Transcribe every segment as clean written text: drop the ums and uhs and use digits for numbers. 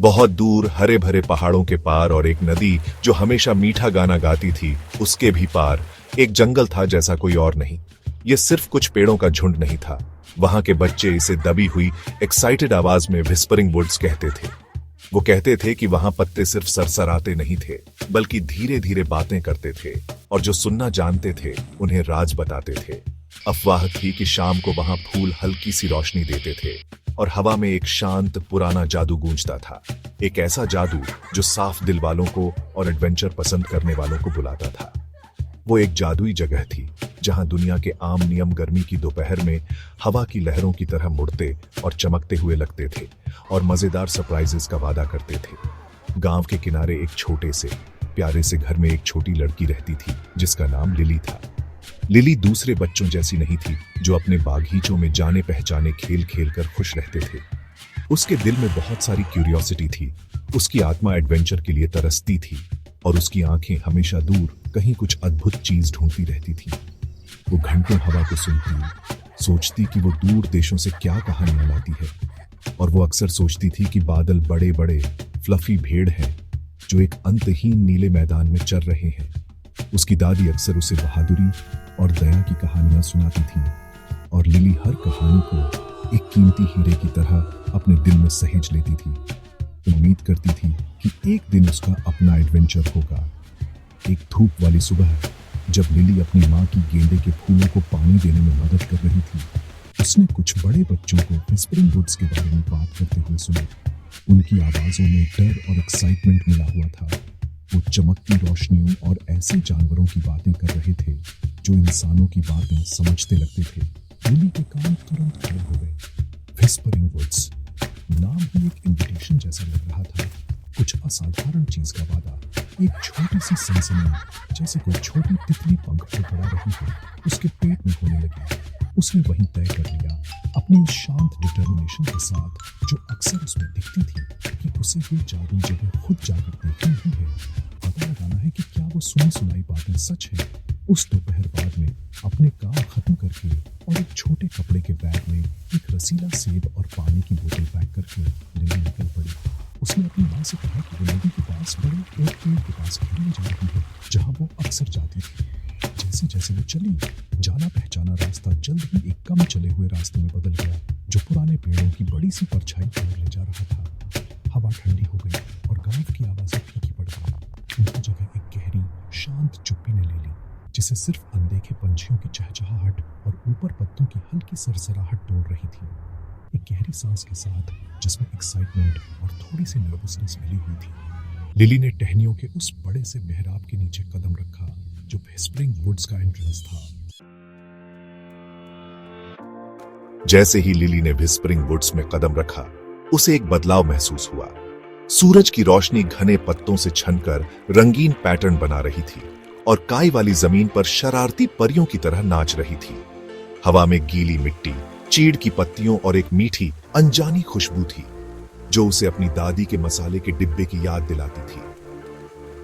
बहुत दूर हरे भरे पहाड़ों के पार और एक नदी जो हमेशा मीठा गाना गाती थी, उसके भी पार एक जंगल था जैसा कोई और नहीं। ये सिर्फ कुछ पेड़ों का झुंड नहीं था। वहां के बच्चे इसे दबी हुई एक्साइटेड आवाज में विस्परिंग वुड्स कहते थे। वो कहते थे कि वहां पत्ते सिर्फ सरसराते नहीं थे, बल्कि धीरे धीरे बातें करते थे, और जो सुनना जानते थे उन्हें राज बताते थे। अफवाह थी कि शाम को वहां फूल हल्की सी रोशनी देते थे और हवा में एक शांत पुराना जादू गूंजता था। एक ऐसा जादू जो साफ दिल वालों को और एडवेंचर पसंद करने वालों को बुलाता था। वो एक जादुई जगह थी जहां दुनिया के आम नियम गर्मी की दोपहर में हवा की लहरों की तरह मुड़ते और चमकते हुए लगते थे और मजेदार सरप्राइजेस का वादा करते थे। गांव के किनारे एक छोटे से प्यारे से घर में एक छोटी लड़की रहती थी जिसका नाम लिली था। लिली दूसरे बच्चों जैसी नहीं थी जो अपने बागीचों में जाने पहचाने खेल खेल कर खुश रहते थे। उसके दिल में बहुत सारी क्यूरियोसिटी थी। उसकी आत्मा एडवेंचर के लिए तरसती थी और उसकी आंखें हमेशा दूर कहीं कुछ अद्भुत चीज ढूंढती रहती थी। वो घंटों हवा को सुनती, सोचती कि वो दूर देशों से क्या कहानियां लाती है, और वो अक्सर सोचती थी कि बादल बड़े बड़े फ्लफी भेड़ हैं जो एक अंतहीन नीले मैदान में चल रहे हैं। उसकी दादी अक्सर उसे बहादुरी और दया की कहानियां सुनाती थी, और लिली हर कहानी को एक कीमती हीरे की तरह अपने दिल में सहेज लेती थी। उम्मीद करती थी कि एक दिन उसका अपना एडवेंचर होगा। एक धूप वाली सुबह जब लिली अपनी माँ की गेंदे के फूलों को पानी देने में मदद कर रही थी, उसने कुछ बड़े बच्चों को विस्परिंग वुड्स के बारे में बात करते हुए सुना। उनकी आवाजों में डर और एक्साइटमेंट मिला हुआ था। वो चमकती रोशनियों और ऐसे जानवरों की बातें कर रहे थे जो इंसानों की बातें समझते लगते थे। लिली के कान तुरंत खड़े हो गए। विस्परिंग वुड्स नाम ही एक इनविटेशन जैसा लग रहा था। कुछ असाधारण चीज का वादा, एक छोटी सी सनसनी जैसे कोई छोटी तितली पंख फड़फड़ा रही है, उसके पेट में होने लगी। उसने वहीं तय कर लिया, अपनी उस शांत डिटर्मिनेशन के साथ जो अक्सर उसमें दिखती थी, कि उसे ये जादू जगह खुद जाकर देखनी ही है। पता लगाना है कि क्या वो सुनी सुनाई बातें सच है। उस दोपहर बाद में अपने काम खत्म करके और एक छोटे कपड़े के बैग में एक रसीला सेब और पानी की बोतल पैक करके लिली निकल पड़ी। उसने अपनी माँ से कहा कि वो नदी के पास बड़े एक पेड़ के पास खेलने जा रही है जहाँ वो अक्सर जाती थी। जैसे जैसे वो चली, जाना पहचाना रास्ता जल्द ही एक कम चले हुए रास्ते में बदल गया जो पुराने पेड़ों की बड़ी सी परछाई की ओर ले जा रहा था। हवा ठंडी हो गई और गांव की आवाजें फीकी पड़ गई। उनकी जगह एक गहरी शांत चुप्पी ने ले ली, जिसे सिर्फ अनदेखे पंछियों की चहचहाहट और ऊपर पत्तों की हल्की सरसराहट तोड़ रही थी। एक गहरी सांस के साथ जिसमें एक्साइटमेंट और थोड़ी सी नर्वसनेस मिली हुई थी, लिली ने टहनियों के उस बड़े से मेहराब के नीचे कदम रखा जो विस्परिंग वुड्स का एंट्रेंस था। जैसे ही लिली ने विस्परिंग वुड्स में कदम रखा, उसे एक बदलाव महसूस हुआ। सूरज की रोशनी घने पत्तों से छनकर रंगीन पैटर्न बना रही थी और काई वाली जमीन पर शरारती परियों की तरह नाच रही थी। हवा में गीली मिट्टी, चीड़ की पत्तियों और एक मीठी अनजानी खुशबू थी जो उसे अपनी दादी के मसाले के डिब्बे की याद दिलाती थी।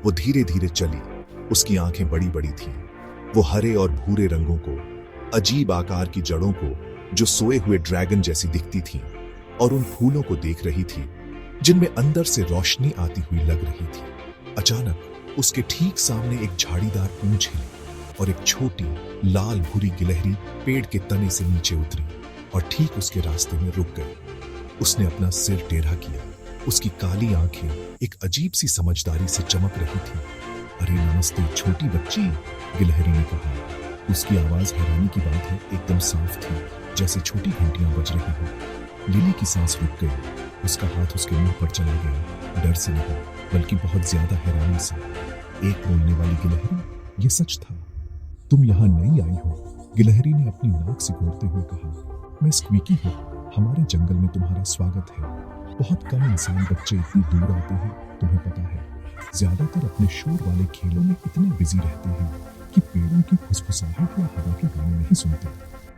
वो धीरे धीरे चली। उसकी आंखें बड़ी बड़ी थीं। वो हरे और भूरे रंगों को, अजीब आकार की जड़ों को जो सोए हुए ड्रैगन जैसी दिखती थीं, और उन फूलों को देख रही थी जिनमें अंदर से रोशनी आती हुई लग रही थी। अचानक उसके ठीक सामने एक झाड़ीदार पूंछ हिली और एक छोटी लाल भूरी गिलहरी पेड़ के तने से नीचे उतरी और ठीक उसके रास्ते में रुक गई। उसने अपना सिर टेढ़ा किया। उसकी काली आंखें एक अजीब सी समझदारी से चमक रही थी। अरे नमस्ते छोटी बच्ची, गिलहरी ने कहा। उसकी आवाज हैरानी की बात है एकदम साफ थी, जैसे छोटी घंटियां बज रही हो। लिली की सांस रुक गई। उसका हाथ उसके मुंह पर चला गया, डर से नहीं बल्कि बहुत ज्यादा हैरानी से। एक बोलने वाली गिलहरी, ये सच था। तुम यहाँ नई आई हो, गिलहरी ने अपनी नाक सिकोड़ते हुए कहा। मैं स्क्वीकी हूँ, हमारे जंगल में तुम्हारा स्वागत है। बहुत कम इंसान बच्चे इतनी दूर आते हैं, तुम्हें पता है। ज्यादातर अपने शोर वाले खेलों में इतने बिजी रहते हैं कि पेड़ों की फुसफुसाहट या हवा के गाने नहीं सुनते।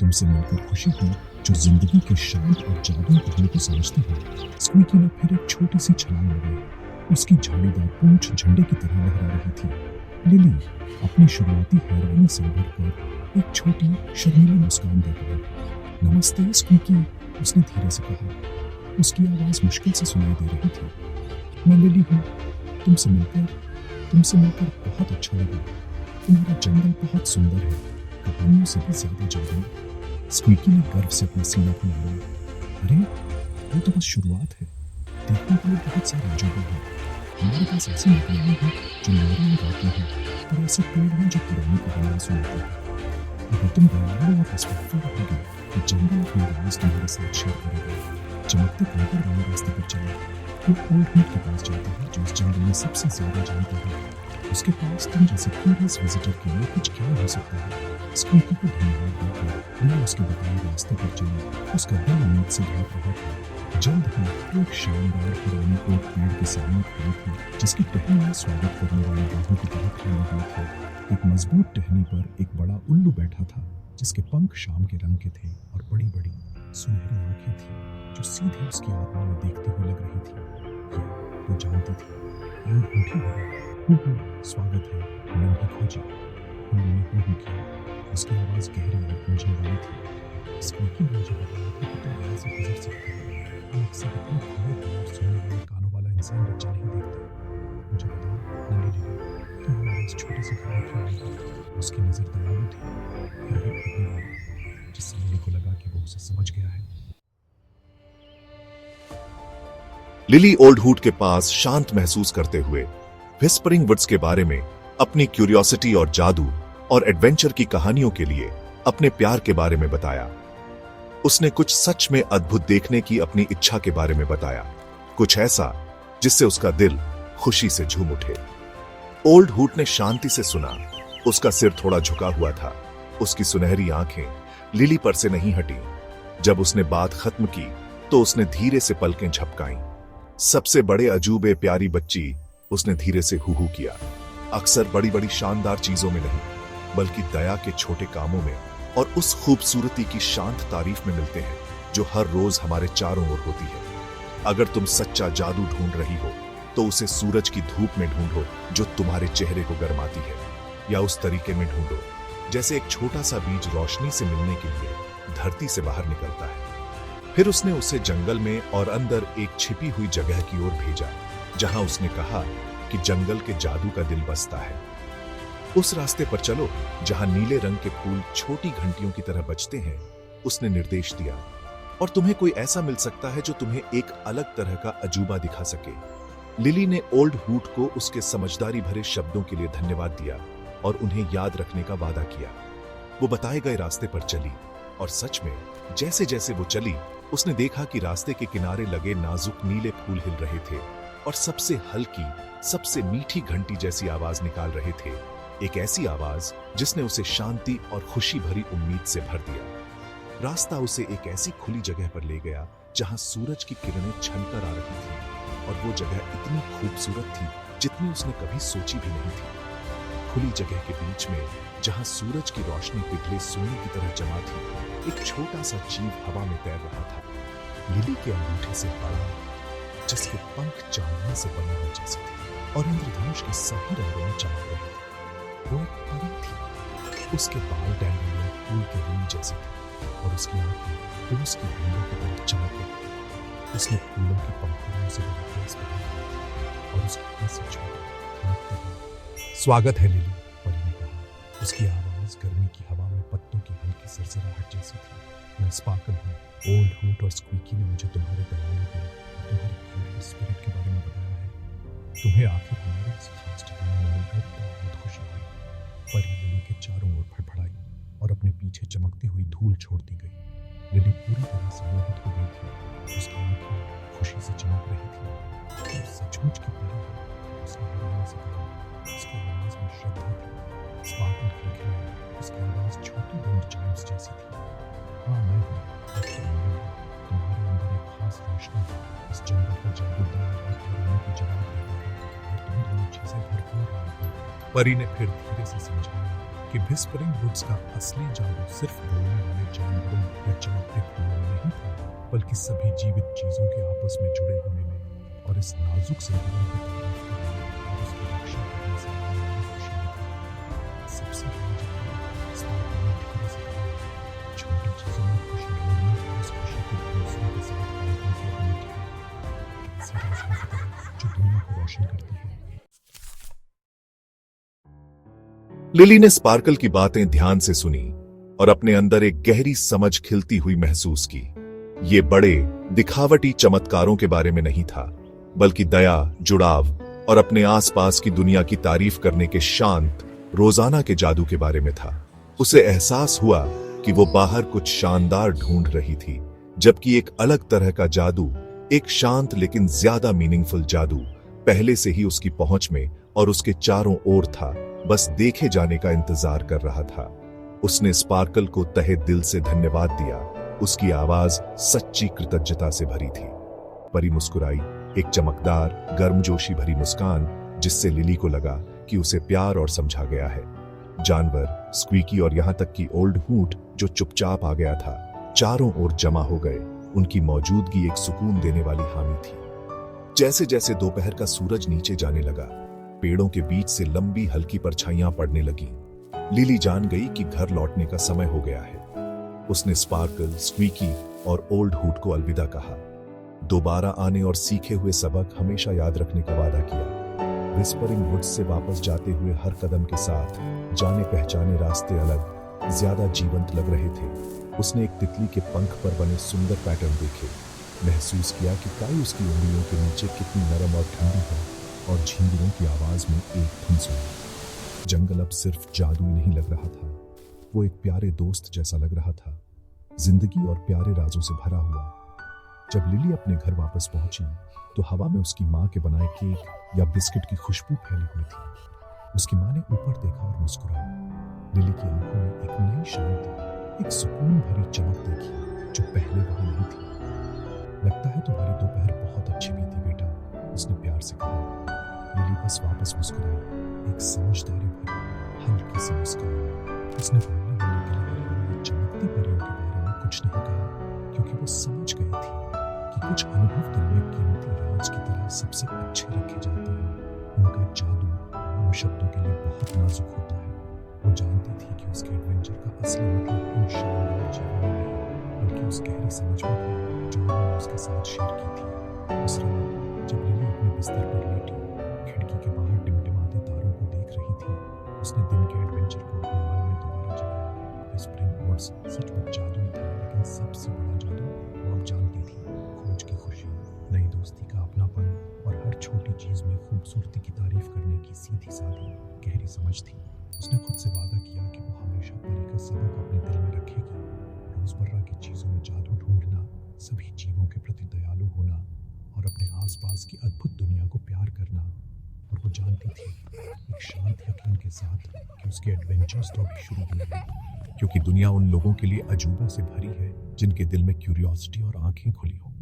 तुमसे मिलकर खुशी हुई जो जिंदगी के शांत और जादुई पहलू को समझती है। स्क्वीकी ने फिर एक छोटी सी छलांग लगाई। उसकी झाड़ीदार पूंछ झंडे की तरह लहरा रही थी। लिली अपनी शुरुआती हैरानी से उभरकर एक छोटी शर्मीली मुस्कान दे गई। नमस्ते स्क्वीकी, उसने धीरे से कहा। उसकी आवाज मुश्किल से सुनाई दे रही थी। मैं लिली हूँ। तुमसे मिलकर बहुत अच्छा लगा। तुम्हारा जंगल बहुत सुंदर है, कहानियों से भी ज्यादा जंगल। स्क्वीकी ने गर्व से अपना सीना फुलाया। अरे ये तो बस शुरुआत है, देखने के लिए बहुत सारे अजूबे हैं। हमारे पास ऐसी नदियाँ हैं जो लहरें गाती हैं, और ऐसे पेड़ हैं जो पुरानी कहानियाँ सुनाते हैं। अगर तुम दयालु और रिस्पेक्टफुल रहोगे तो जंगल अपनी राज तुम्हारे साथ शेयर करेगा। चमकते कंकर वाले रास्ते पर चलो। वो ओल्ड हुड के पास जाता है जो इस जंगल में सबसे ज्यादा जानता है। उसके पास तुम जैसे क्यूरियस विजिटर के लिए कुछ क्या हो सकता है। स्क्वीकी को धन्यवाद देकर लिली उसके बताए रास्ते पर चली। उसका दिल उम्मीद से ढाक रहा था। जल्द ही एक शानदार पुरानी ओक पेड़ के सामने खड़ी थी, जिसकी टहनी में स्वागत करने वाले बाहों की तरह फैली हुई थी। एक मजबूत टहनी पर एक बड़ा उल्लू बैठा था, जिसके पंख शाम के रंग के थे और बड़ी बड़ी सुनहरी आंखें थी जो सीधे उसकी आत्मा में देखती हुई लग रही थी। वो जानती थी और उठी हुई स्वागत है नन्ही खोजी। उन्होंने हूँ किया। उसकी आवाज गहरी और गूंजने वाली थी। स्क्वीकी ने मुझे बताया कि तुम यहाँ से गुजर सकते हो। हम अक्सर इतने बड़े और सुनने वाले कानों वाला इंसान बच्चा नहीं देखते। मुझे बताओ नन्ही लिली, तुम हमारे इस छोटे से घर में क्यों आई? उसकी नजर दयालु थी, फिर भी फटने वाली, जिससे लिली को लगा कि वो उसे समझ गया है। लिली ओल्ड हुड के पास शांत महसूस करते हुए व्हिस्परिंग वुड्स के बारे में, अपनी क्यूरियोसिटी और जादू और एडवेंचर की कहानियों के लिए अपने प्यार के बारे में बताया। उसने कुछ सच में अद्भुत देखने की अपनी इच्छा के बारे में बताया, कुछ ऐसा जिससे उसका दिल खुशी से झूम उठे। ओल्ड हुड ने शांति से सुना। उसका सिर थोड़ा झुका हुआ था। उसकी सुनहरी आंखें लिली पर से नहीं हटी। जब उसने बात खत्म की तो उसने धीरे से पलकें झपकाईं। सबसे बड़े अजूबे प्यारी बच्ची, उसने धीरे से हूहू किया। अक्सर बड़ी बड़ी शानदार चीजों में नहीं, बल्कि दया के छोटे कामों में और उस खूबसूरती की शांत तारीफ में मिलते हैं जो हर रोज हमारे चारों ओर होती है। अगर तुम सच्चा जादू ढूंढ रही हो तो उसे सूरज की धूप में ढूंढो जो तुम्हारे चेहरे को गर्माती है, या उस तरीके में ढूंढो जैसे एक छोटा सा बीज रोशनी से मिलने के लिए धरती से बाहर निकलता है। फिर उसने उसे जंगल में और अंदर एक छिपी हुई जगह की ओर भेजा, जहां उसने कहा कि जंगल के जादू का दिल बसता है। उस रास्ते पर चलो जहां नीले रंग के फूल छोटी घंटियों की तरह बजते हैं, उसने निर्देश दिया। और तुम्हें कोई ऐसा मिल सकता है जो तुम्हें एक अलग तरह का अजूबा दिखा सके। लिली ने ओल्ड हुड को उसके समझदारी भरे शब्दों के लिए धन्यवाद दिया और उन्हें याद रखने का वादा किया। वो बताए गए रास्ते पर चली, और सच में जैसे जैसे वो चली, उसने देखा कि रास्ते के किनारे लगे नाजुक नीले फूल हिल रहे थे और सबसे हल्की, सबसे मीठी घंटी जैसी आवाज निकाल रहे थे। एक ऐसी आवाज जिसने उसे शांति और खुशी भरी उम्मीद से भर दिया। रास्ता उसे एक ऐसी खुली जगह पर ले गया जहां सूरज की किरणें छनकर आ रही थी, और वो जगह इतनी खूबसूरत थी जितनी उसने कभी सोची भी नहीं थी। खुली जगह के बीच में, जहां सूरज की रोशनी पिघले सोने की तरह जमा थी, एक छोटा सा जीव हवा में तैर रहा था। लिली के अंगूठे से बड़ा, जिसके पंख चांदनी से बने हुए जैसे थे और इंद्रधनुष के सभी रंगों में चमक रहे थे। वो एक परी थी। उसके बाल डैंडेलियन फूल के रील जैसे थे और उसकी आंखें रोज की बूंदों की तरह चमक रही थी। उसने फूलों की पंखुड़ियों से बने केस बनाए और उसकी हंसी छूटी। स्वागत है लिली, परी ने कहा। उसकी आवाज गर्मी की हवा में पत्तों की हल्की सरसराहट जैसी थी। मैं स्पार्कल हूँ। ओल्ड हुड और स्क्वीकी ने मुझे तुम्हारे दयालु दिल और तुम्हारे क्यूरियस स्पिरिट के बारे में बताया है। तुम्हें आखिर हमारे इस खास ठिकाने में मिलकर बहुत खुशी हुई। परी लिली के चारों ओर फड़फड़ाई और अपने पीछे चमकती हुई धूल छोड़ती गई। लिली पूरी तरह से मोहित हो गई थी। उसकी आंखें खुशी से चमक रही थी। और सचमुच की परी है, उसने हैरानी से कहा। उसकी आवाज में श्रद्धा थी। स्पार्कल खिलखिलाया। उसकी आवाज छोटी विंड चाइम्स जैसी थी। हाँ, मैं हूँ। तुम्हारे अंदर एक खास रोशनी है। इस जंगल का जादू दया और करुणा को जवाब देता है, और तुम दोनों चीजें भरपूर रही हो। परी ने फिर धीरे से समझाया कि व्हिस्परिंग वुड्स का असली जादू सिर्फ बोलने वाले जानवरों या चमकते फूलों में नहीं था, बल्कि सभी जीवित चीजों के आपस में जुड़े होने में और इस नाजुक संतुलन को तारीफ करने और उसकी रक्षा करने से आने वाली खुशी में था। सबसे बड़ी जादू स्पार्कल ने धीरे से कहा, छोटी चीजों में खुशी ढूंढने और उस खुशी को दूसरों के साथ बांटने की अपनी जो दुनिया को रोशन करती है। लिली ने स्पार्कल की बातें ध्यान से सुनी और अपने अंदर एक गहरी समझ खिलती हुई महसूस की। ये बड़े दिखावटी चमत्कारों के बारे में नहीं था, बल्कि दया, जुड़ाव और अपने आसपास की दुनिया की तारीफ करने के शांत रोजाना के जादू के बारे में था। उसे एहसास हुआ कि वो बाहर कुछ शानदार ढूंढ रही थी, जबकि एक अलग तरह का जादू, एक शांत लेकिन ज्यादा मीनिंगफुल जादू पहले से ही उसकी पहुंच में और उसके चारों ओर था, बस देखे जाने का इंतजार कर रहा था। उसने स्पार्कल को तहे दिल से धन्यवाद दिया। उसकी आवाज सच्ची कृतज्ञता से भरी थी। परी मुस्कुराई, एक चमकदार, गर्मजोशी भरी मुस्कान, जिससे लिली को लगा कि उसे प्यार और समझा गया है। जानवर, स्क्वीकी और यहां तक कि ओल्ड हूट, जो चुपचाप आ गया था, चारों ओर जमा हो गए। उनकी मौजूदगी एक सुकून देने वाली हामी थी। जैसे जैसे दोपहर का सूरज नीचे जाने लगा, पेड़ों के बीच से लंबी हल्की परछाइयां पड़ने लगीं। लिली जान गई कि घर लौटने का समय हो गया है। उसने स्पार्कल, स्क्वीकी और ओल्ड हूट को अलविदा कहा। दोबारा आने और सीखे हुए सबक हमेशा याद रखने का वादा किया। विस्परिंग वुड्स से वापस जाते हुए हर कदम के साथ जाने पहचाने रास्ते अलग, ज्यादा जीवंत लग रहे थे। उसने एक तितली के पंख पर बने सुंदर पैटर्न देखे, महसूस किया कि काई उसकी उंगलियों के नीचे कितनी नरम और ठंडी है, और झींगुरों की आवाज में एक धुन सुनी। जंगल अब सिर्फ जादू ही नहीं लग रहा था, वो एक प्यारे दोस्त जैसा लग रहा था, जिंदगी और प्यारे राजों से भरा हुआ। जब लिली अपने घर वापस पहुंची तो हवा में उसकी माँ के बनाए केक या बिस्किट की खुशबू फैली हुई थी। उसकी माँ ने ऊपर देखा और मुस्कुराई। लिली की आंखों में एक नई शांति, एक सुकून भरी चमक देखी जो पहले वहां नहीं थी। लगता है तुम्हारी दोपहर बहुत अच्छी बीती बेटा, उसने प्यार से कहा। लिली बस वापस मुस्कुराई, एक समझदारी भरी हल्की सी मुस्कान। उसने बोलने वाले गिले चमकती परियों के बारे में कुछ नहीं कहा, क्योंकि वो समझ गई थी कि कुछ अनुभव दिल में कीमती राज की तरह सबसे अच्छे रखे जाते हैं। उनका जादू आम शब्दों के लिए बहुत नाजुक होता है। वो जानती थी कि उसके एडवेंचर का असली मतलब उन शानदार जीवन में नहीं, बल्कि उस गहरी समझ में था जो उन्होंने उसके साथ शेयर की थी। उस रात जब लिली अपने बिस्तर पर लेटी खिड़की के बाहर टिमटिमाते तारों को देख रही थी, उसने दिन के एडवेंचर को अपने मन में दोबारा जगाया। स्प्रिंग वुड्स सचमुच जादू ही था, लेकिन सबसे बड़ा जादू वो अब जानती थी, खोज की खुशी, नई दोस्ती का अपनापन और हर छोटी चीज में खूबसूरती की तारीफ करने की सीधी सादी गहरी समझ थी। उसने खुद से वादा किया कि वो हमेशा परी का सबक अपने दिल में रखेगी। रोजमर्रा की चीजों में जादू ढूंढना, सभी जीवों के प्रति दयालु होना और अपने आसपास की अद्भुत दुनिया को प्यार करना। और वो जानती थी एक शांत यकीन के साथ कि उसके एडवेंचर्स तो अभी शुरू हुए हैं, क्योंकि दुनिया उन लोगों के लिए अजूबों से भरी है जिनके दिल में क्यूरियोसिटी और आंखें खुली हो।